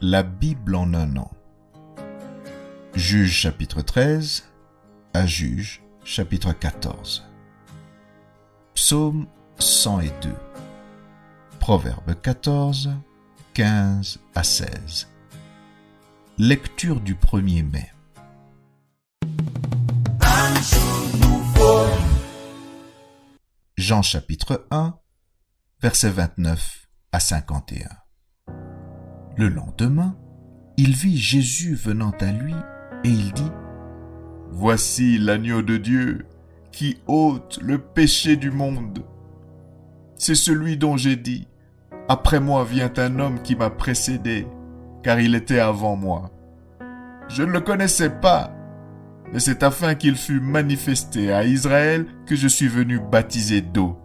La Bible en un an. Juge chapitre 13 à Juge chapitre 14. Psaume 102. Proverbe 14, 15 à 16. Lecture du 1er mai. Jean chapitre 1, versets 29 à 51. Le lendemain, il vit Jésus venant à lui et il dit : « Voici l'agneau de Dieu qui ôte le péché du monde. C'est celui dont j'ai dit : après moi vient un homme qui m'a précédé, car il était avant moi. Je ne le connaissais pas, mais c'est afin qu'il fût manifesté à Israël que je suis venu baptiser d'eau. »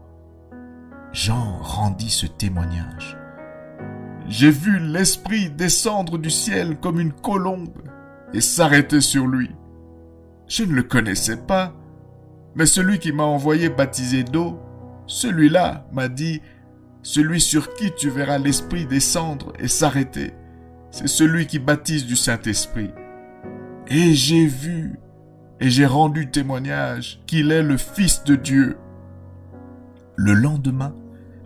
Jean rendit ce témoignage. J'ai vu l'Esprit descendre du ciel comme une colombe et s'arrêter sur lui. Je ne le connaissais pas, mais celui qui m'a envoyé baptiser d'eau, celui-là m'a dit : celui sur qui tu verras l'Esprit descendre et s'arrêter, c'est celui qui baptise du Saint-Esprit. Et j'ai vu et j'ai rendu témoignage qu'il est le Fils de Dieu. Le lendemain,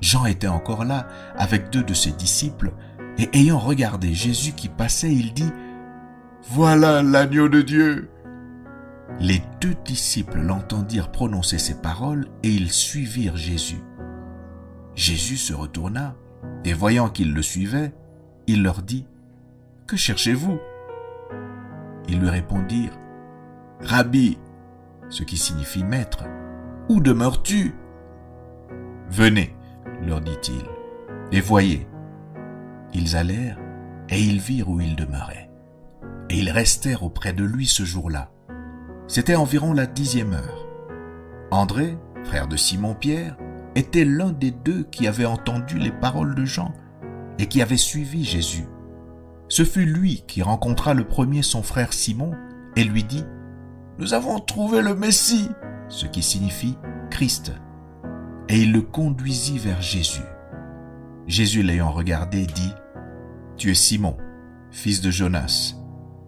Jean était encore là avec 2 de ses disciples et ayant regardé Jésus qui passait, il dit : « Voilà l'agneau de Dieu !» Les 2 disciples l'entendirent prononcer ces paroles et ils suivirent Jésus. Jésus se retourna et voyant qu'ils le suivaient, il leur dit : « Que cherchez-vous » Ils lui répondirent : « Rabbi », ce qui signifie maître, « où demeures-tu » ? « Venez, leur dit-il, et voyez. » Ils allèrent et ils virent où il demeurait. Et ils restèrent auprès de lui ce jour-là. C'était environ la 10e heure. André, frère de Simon-Pierre, était l'un des 2 qui avaient entendu les paroles de Jean et qui avait suivi Jésus. Ce fut lui qui rencontra le premier son frère Simon et lui dit : « Nous avons trouvé le Messie », ce qui signifie Christ. Et il le conduisit vers Jésus. Jésus l'ayant regardé dit : « Tu es Simon, fils de Jonas.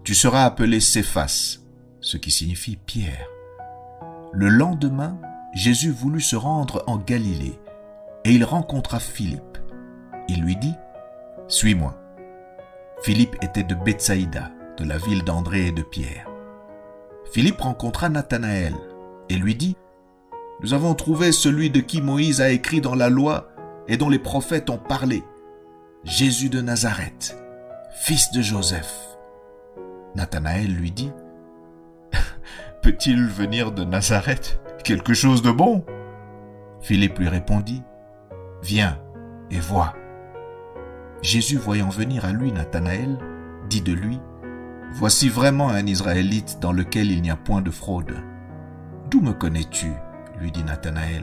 Tu seras appelé Céphas, ce qui signifie Pierre. » Le lendemain, Jésus voulut se rendre en Galilée, et il rencontra Philippe. Il lui dit : « Suis-moi. » Philippe était de Bethsaïda, de la ville d'André et de Pierre. Philippe rencontra Nathanaël, et lui dit : « Nous avons trouvé celui de qui Moïse a écrit dans la loi et dont les prophètes ont parlé, Jésus de Nazareth, fils de Joseph. » Nathanaël lui dit : « Peut-il venir de Nazareth quelque chose de bon ?» Philippe lui répondit : « Viens et vois. » Jésus, voyant venir à lui Nathanaël, dit de lui : « Voici vraiment un Israélite dans lequel il n'y a point de fraude. » « D'où me connais-tu » lui dit Nathanaël.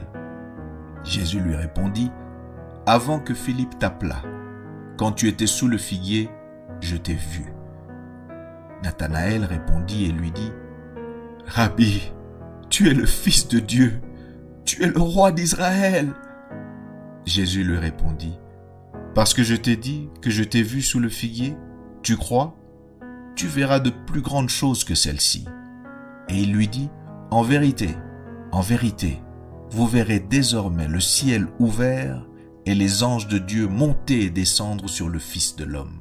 Jésus lui répondit : « Avant que Philippe t'appelât, quand tu étais sous le figuier, je t'ai vu. » Nathanaël répondit et lui dit : « Rabbi, tu es le Fils de Dieu, tu es le roi d'Israël. » Jésus lui répondit : « Parce que je t'ai dit que je t'ai vu sous le figuier, tu crois ? Tu verras de plus grandes choses que celles-ci. » Et il lui dit : « En vérité, vous verrez désormais le ciel ouvert et les anges de Dieu monter et descendre sur le Fils de l'homme. »